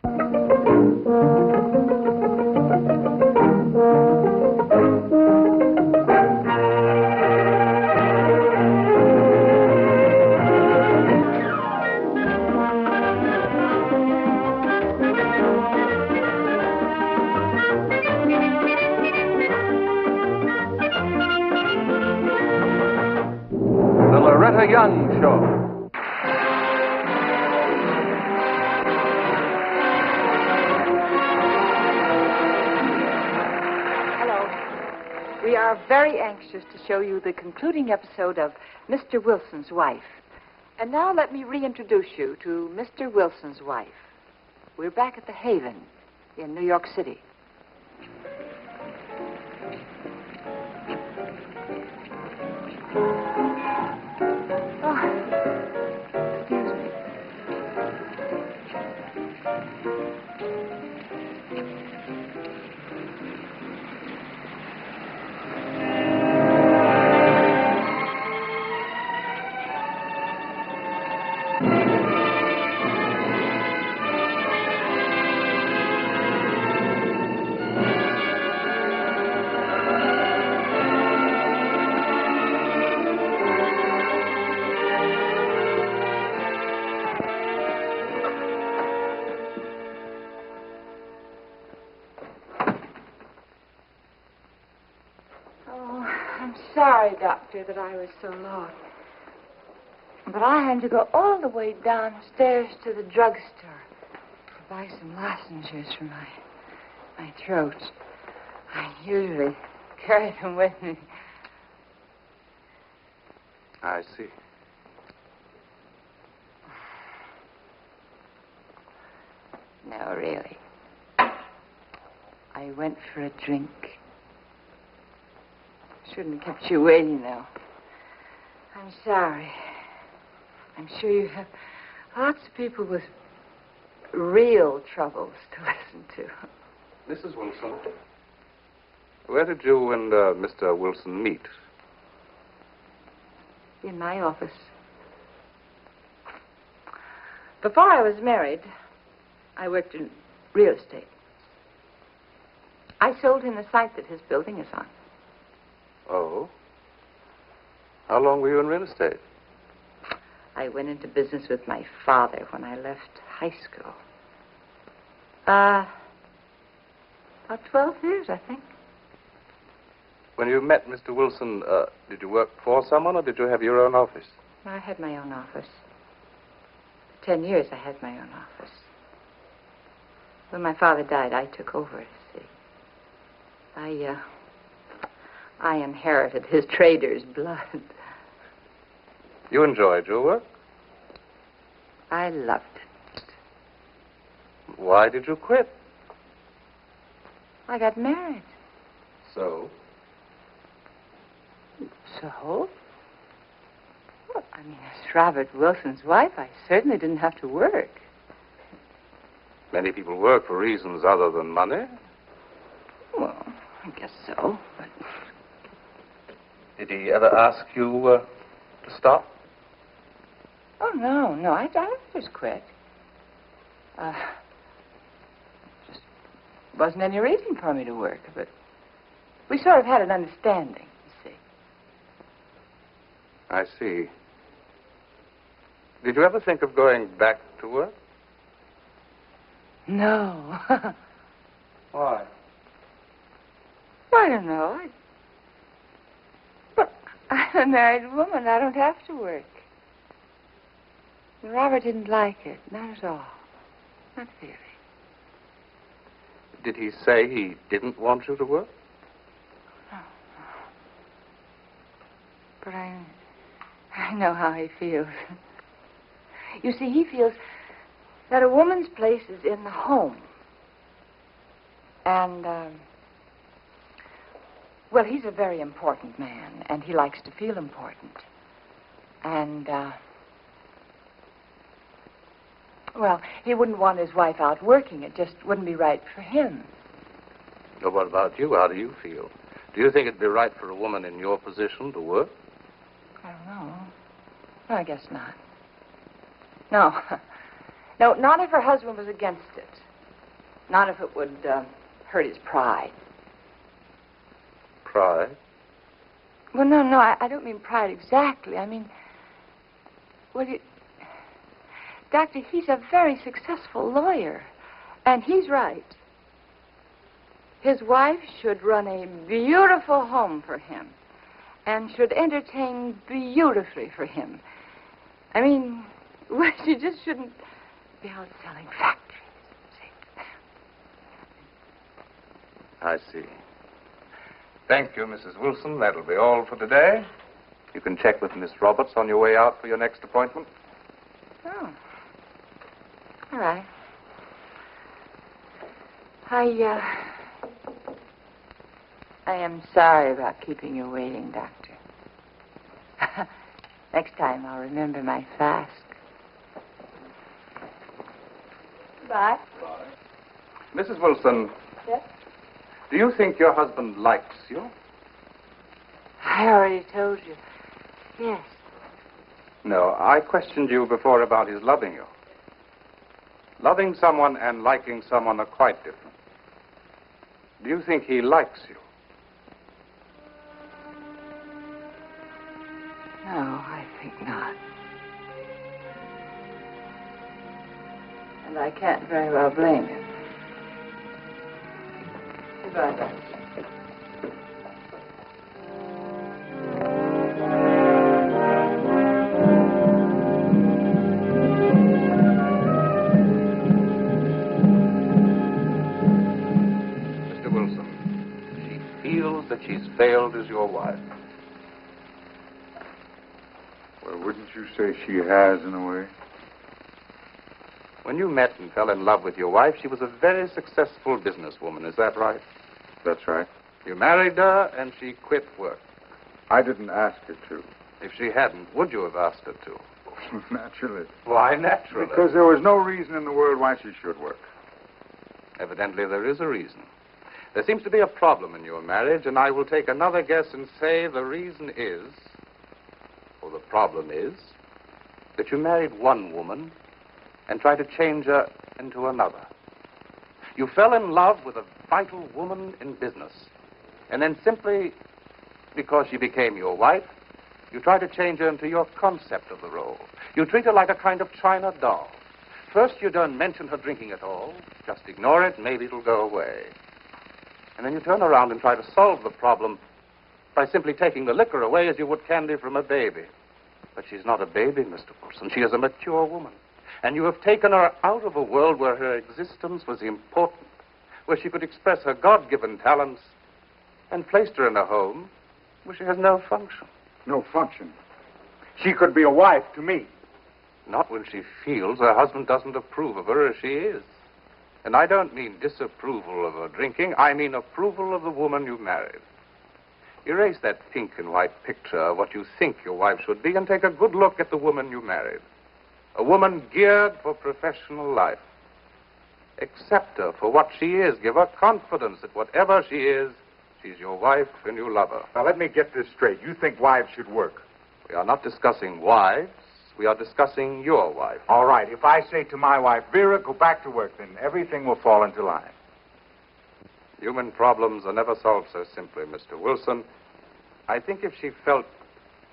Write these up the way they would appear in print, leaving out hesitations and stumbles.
The Loretta Young Show. We are very anxious to show you the concluding episode of Mr. Wilson's Wife. And now let me reintroduce you to Mr. Wilson's wife. We're back at the Haven in New York City. Excuse me. Sorry, Doctor, that I was so long. But I had to go all the way downstairs to the drugstore to buy some lozenges for my throat. I usually carry them with me. I see. No, really. I went for a drink. Shouldn't have kept you waiting, though. I'm sorry. I'm sure you have lots of people with real troubles to listen to. Mrs. Wilson, where did you and Mr. Wilson meet? In my office. Before I was married, I worked in real estate. I sold him the site that his building is on. Oh? How long were you in real estate? I went into business with my father when I left high school. About 12 years, I think. When you met Mr. Wilson, did you work for someone or did you have your own office? I had my own office. 10 years I had my own office. When my father died, I took over, see. I inherited his trader's blood. You enjoyed your work? I loved it. Why did you quit? I got married. So? So? Well, I mean, as Robert Wilson's wife, I certainly didn't have to work. Many people work for reasons other than money. Well, I guess so, but... Did he ever ask you to stop? Oh, no, I just quit. Just wasn't any reason for me to work, but we sort of had an understanding, you see. I see. Did you ever think of going back to work? No. Why? I don't know. But I'm a married woman. I don't have to work. And Robert didn't like it. Not at all. Not really. Did he say he didn't want you to work? No. But I know how he feels. You see, he feels that a woman's place is in the home. And, well, he's a very important man, and he likes to feel important. And, well, he wouldn't want his wife out working. It just wouldn't be right for him. Well, what about you? How do you feel? Do you think it'd be right for a woman in your position to work? I don't know. No, I guess not. No. No, not if her husband was against it. Not if it would hurt his pride. Pride? Well, no, I don't mean pride exactly. I mean, well, Doctor, he's a very successful lawyer, and he's right. His wife should run a beautiful home for him and should entertain beautifully for him. I mean, well, she just shouldn't be out selling factories. I see. Thank you, Mrs. Wilson. That'll be all for today. You can check with Miss Roberts on your way out for your next appointment. Oh. All right. I am sorry about keeping you waiting, Doctor. Next time I'll remember my flask. Bye. Bye. Mrs. Wilson. Yes? Do you think your husband likes you? I already told you. Yes. No, I questioned you before about his loving you. Loving someone and liking someone are quite different. Do you think he likes you? No, I think not. And I can't very well blame him. Goodbye, Doctor. Mr. Wilson, she feels that she's failed as your wife. Well, wouldn't you say she has, in a way? When you met and fell in love with your wife, she was a very successful businesswoman. Is that right? That's right. You married her and she quit work. I didn't ask her to. If she hadn't, would you have asked her to? Naturally. Why, naturally? Because there was no reason in the world why she should work. Evidently, there is a reason. There seems to be a problem in your marriage, and I will take another guess and say the reason is, or the problem is, that you married one woman and tried to change her into another. You fell in love with a vital woman in business, and then simply because she became your wife, you tried to change her into your concept of the role. You treat her like a kind of china doll. First, you don't mention her drinking at all. Just ignore it, maybe it'll go away. And then you turn around and try to solve the problem by simply taking the liquor away as you would candy from a baby. But she's not a baby, Mr. Wilson. She is a mature woman. And you have taken her out of a world where her existence was important, where she could express her God-given talents, and placed her in a home where she has no function. No function. She could be a wife to me. Not when she feels her husband doesn't approve of her as she is. And I don't mean disapproval of her drinking. I mean approval of the woman you married. Erase that pink and white picture of what you think your wife should be and take a good look at the woman you married. A woman geared for professional life. Accept her for what she is. Give her confidence that whatever she is, she's your wife and you love her. Now, let me get this straight. You think wives should work? We are not discussing wives. We are discussing your wife. All right. If I say to my wife, Vera, go back to work, then everything will fall into line. Human problems are never solved so simply, Mr. Wilson. I think if she felt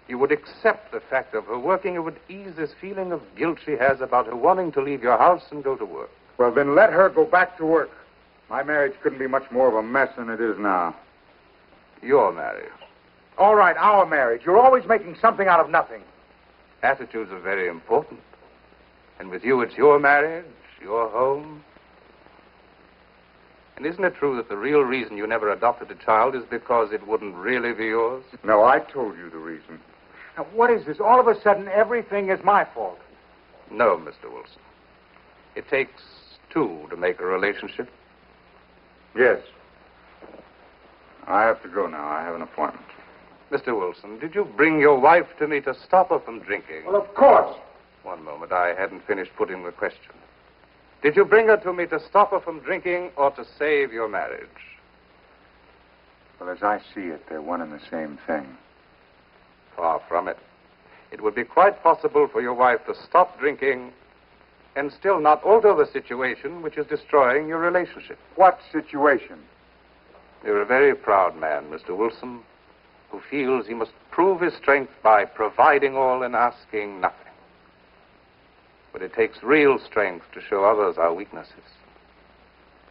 you would accept the fact of her working, it would ease this feeling of guilt she has about her wanting to leave your house and go to work. Well, then let her go back to work. My marriage couldn't be much more of a mess than it is now. Your marriage. All right, our marriage. You're always making something out of nothing. Attitudes are very important. And with you, it's your marriage, your home. And isn't it true that the real reason you never adopted a child is because it wouldn't really be yours? No, I told you the reason. Now, what is this? All of a sudden, everything is my fault. No, Mr. Wilson. It takes two to make a relationship. Yes. I have to go now. I have an appointment. Mr. Wilson, did you bring your wife to me to stop her from drinking? Well, of course. One moment. I hadn't finished putting the question. Did you bring her to me to stop her from drinking or to save your marriage? Well, as I see it, they're one and the same thing. Far from it. It would be quite possible for your wife to stop drinking and still not alter the situation which is destroying your relationship. What situation? You're a very proud man, Mr. Wilson, who feels he must prove his strength by providing all and asking nothing. But it takes real strength to show others our weaknesses.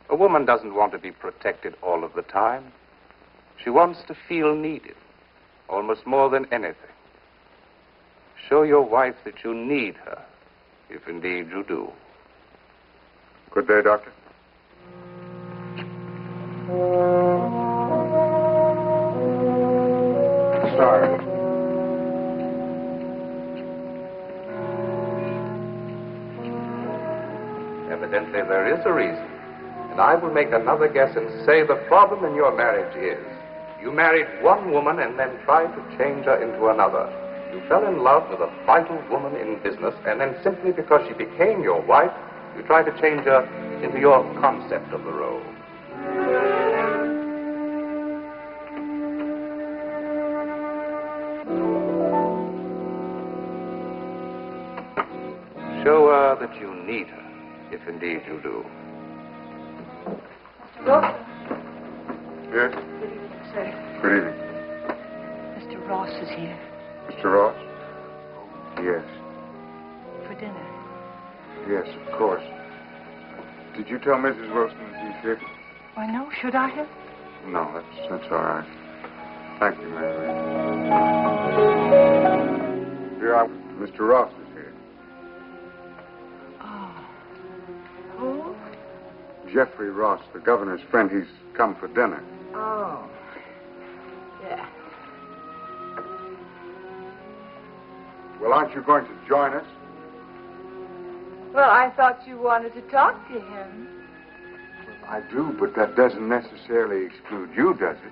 A woman doesn't want to be protected all of the time. She wants to feel needed, almost more than anything. Show your wife that you need her, if indeed you do. Good day, Doctor. Sorry. Evidently, there is a reason. And I will make another guess and say the problem in your marriage is you married one woman and then tried to change her into another. You fell in love with a vital woman in business, and then simply because she became your wife, you tried to change her into your concept of the role. Show her that you need her, if indeed you do. Mr. Wilson. Yes? Good evening, sir. Good evening. Mr. Ross is here Mr. Ross? Yes. for dinner. Yes, of course. Did you tell Mrs. Wilson that he's here? Why, no, should I have? No, that's all right. Thank you, Mary. Here, Mr. Ross is here. Oh. Who? Jeffrey Ross, the governor's friend. He's come for dinner. Oh. Yeah. Well, aren't you going to join us? Well, I thought you wanted to talk to him. I do, but that doesn't necessarily exclude you, does it?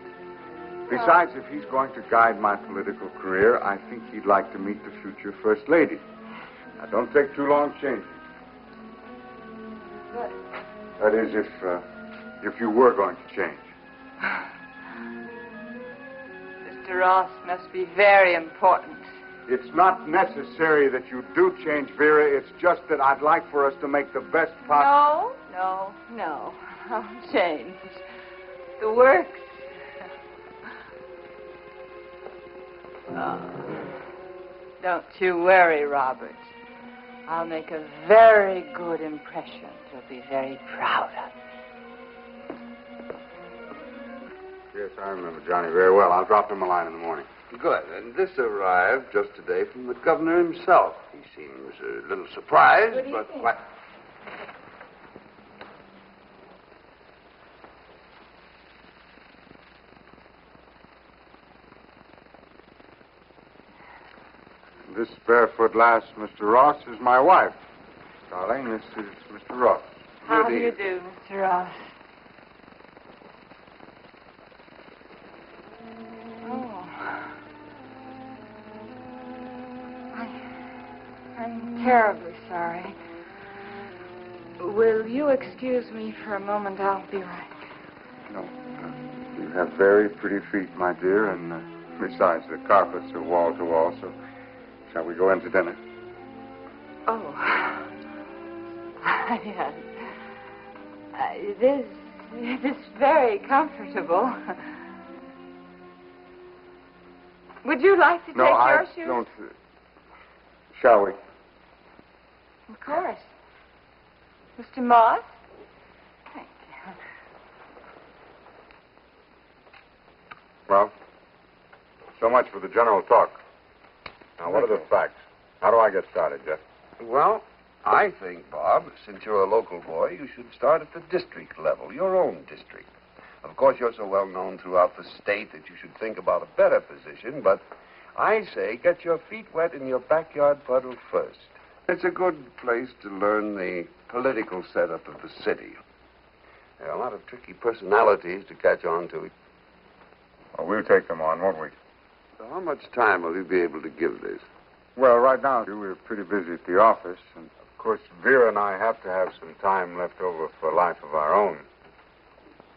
Besides, if he's going to guide my political career, I think he'd like to meet the future First Lady. Now, don't take too long changing. But That is, if you were going to change. Mr. Ross must be very important. It's not necessary that you do change, Vera. It's just that I'd like for us to make the best possible... No. I'll change. The works. Oh. Don't you worry, Robert. I'll make a very good impression. You'll be very proud of. Yes, I remember Johnny very well. I'll drop him a line in the morning. Good. And this arrived just today from the governor himself. He seems a little surprised, Good but evening. quite... This barefoot lass, Mr. Ross, is my wife. Darling, this is Mr. Ross. How do you do, Mr. Ross? Oh. I'm terribly sorry. Will you excuse me for a moment? I'll be right. No. You have very pretty feet, my dear, and besides, the carpets are wall to wall, so shall we go in to dinner? Oh. Yes. It is very comfortable. Would you like to take your shoes? No, I don't. Shall we? Of course. Mr. Moss? Thank you. Well, so much for the general talk. Now, what are the facts? How do I get started, Jeff? Well, I think, Bob, since you're a local boy, you should start at the district level, your own district. Of course, you're so well known throughout the state that you should think about a better position, but I say get your feet wet in your backyard puddle first. It's a good place to learn the political setup of the city. There are a lot of tricky personalities to catch on to. Well, we'll take them on, won't we? So how much time will you be able to give this? Well, right now, we're pretty busy at the office, and of course, Vera and I have to have some time left over for a life of our own.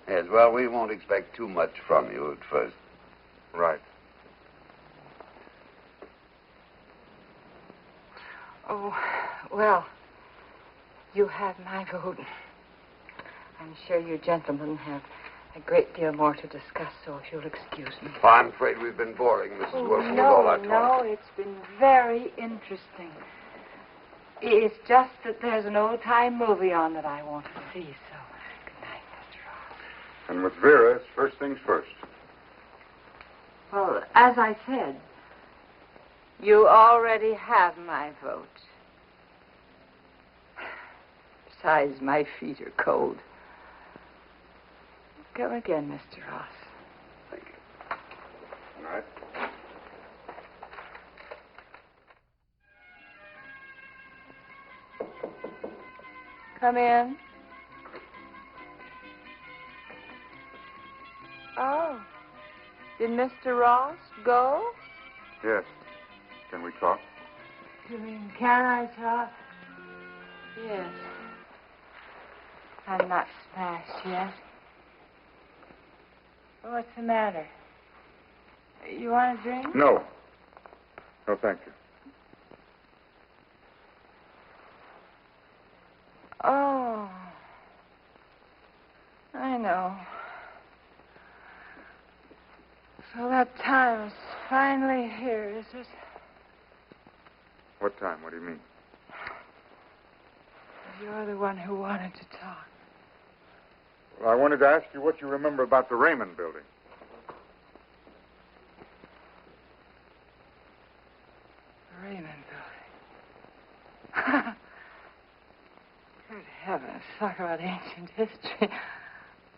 Yes, well, we won't expect too much from you at first. Right. Oh, well, You have my vote. I'm sure you gentlemen have a great deal more to discuss, so if you'll excuse me. I'm afraid we've been boring, Mrs. Wilson, with all that talk. No, it's been very interesting. It's just that there's an old-time movie on that I want to see, so good night, Mr. Ross. And with Vera, it's first things first. Well, as I said, you already have my vote. Besides, my feet are cold. Come again, Mr. Ross. Thank you. Good night. Come in. Oh. Did Mr. Ross go? Yes. Can we talk? You mean, can I talk? Yes. I'm not smashed yet. What's the matter? You want a drink? No. No, thank you. Oh. I know. So that time is finally here, is it? What time? What do you mean? You're the one who wanted to talk. Well, I wanted to ask you what you remember about the Raymond building. The Raymond building. Good heavens, talk about ancient history.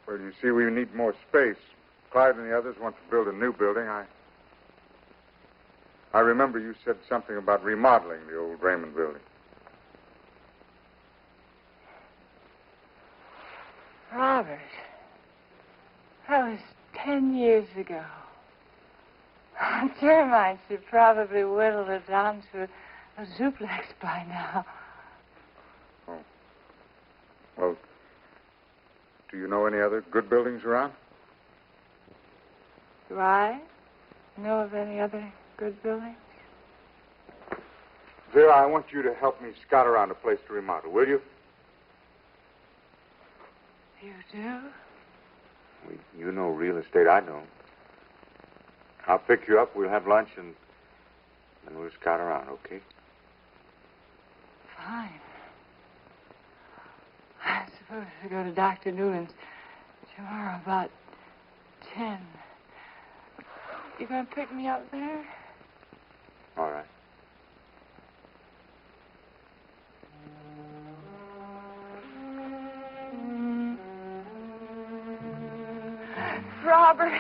Well, you see, we need more space. Clyde and the others want to build a new building. I remember you said something about remodeling the old Raymond building. Robert, that was 10 years ago. Termites have probably whittled it down to a duplex by now. Oh. Well, do you know any other good buildings around? Do I know of any other good buildings? Vera, I want you to help me scout around a place to remodel, will you? You do? Well, you know real estate, I don't. I'll pick you up, we'll have lunch, and then we'll scout around, okay? Fine. I'm supposed to go to Dr. Newland's tomorrow about 10. You going to pick me up there? All right. Robert.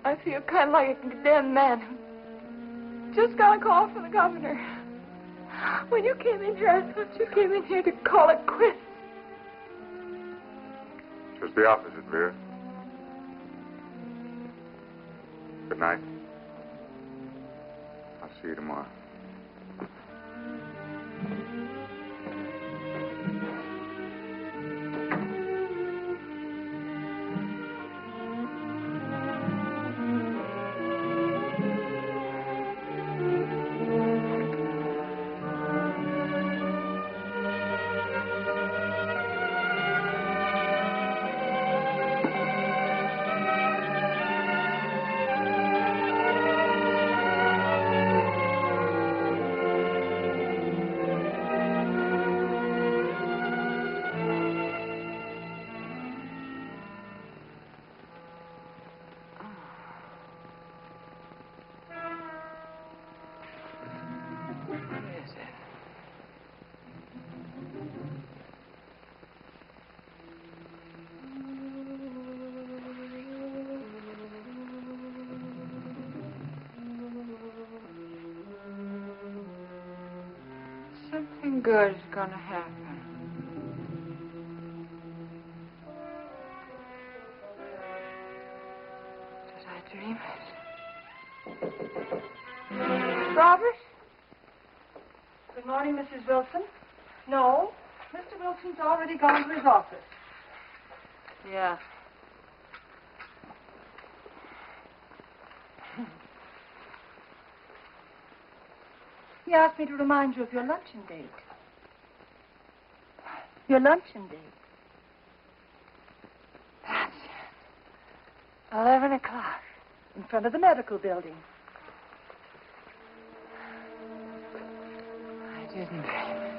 I feel kind of like a condemned man who just got a call from the governor. When you came in here, I thought you came in here to call it quits. Just the opposite, Vera. Good night. I'll see you tomorrow. Something good is going to happen. Did I dream it? Robert? Good morning, Mrs. Wilson. No, Mr. Wilson's already gone to his office. Yeah. He asked me to remind you of your luncheon date. Your luncheon date. That's it. 11 o'clock. In front of the medical building. I didn't dream it.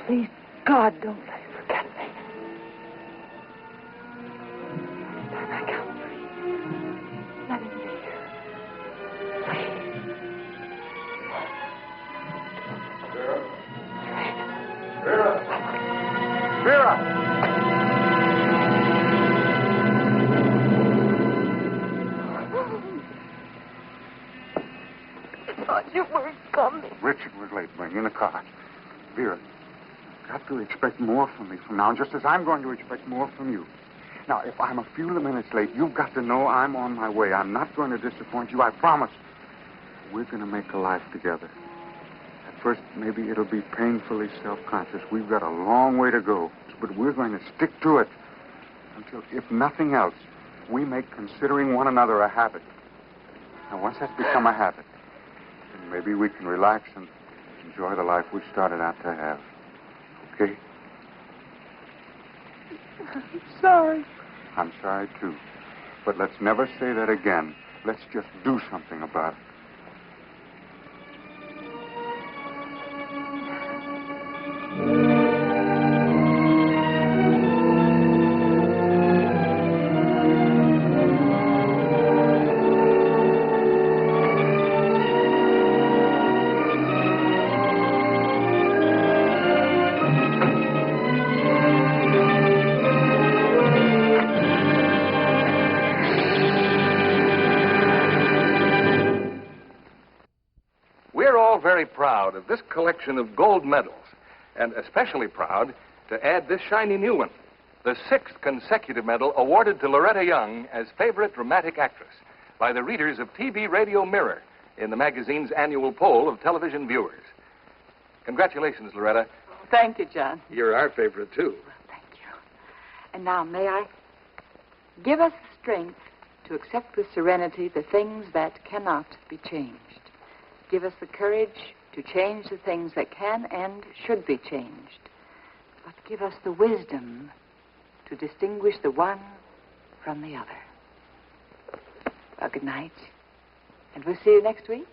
Please, God, don't let him forget me. Next time I count three, let him be here. Vera? Vera! Vera! I thought you weren't coming. Richard was late. Bring in the car. Vera, you've got to expect more from me from now, just as I'm going to expect more from you. Now, if I'm a few minutes late, you've got to know I'm on my way. I'm not going to disappoint you, I promise. We're going to make a life together. At first, maybe it'll be painfully self-conscious. We've got a long way to go, but we're going to stick to it until, if nothing else, we make considering one another a habit. Now, once that's become a habit, then maybe we can relax and enjoy the life we started out to have. Okay? I'm sorry. I'm sorry, too. But let's never say that again. Let's just do something about it. Very proud of this collection of gold medals, and especially proud to add this shiny new one, the 6th consecutive medal awarded to Loretta Young as favorite dramatic actress by the readers of TV Radio Mirror in the magazine's annual poll of television viewers. Congratulations, Loretta. Thank you, John. You're our favorite, too. Well, thank you. And now, may I give us the strength to accept with serenity the things that cannot be changed. Give us the courage to change the things that can and should be changed. But give us the wisdom to distinguish the one from the other. Well, good night. And we'll see you next week.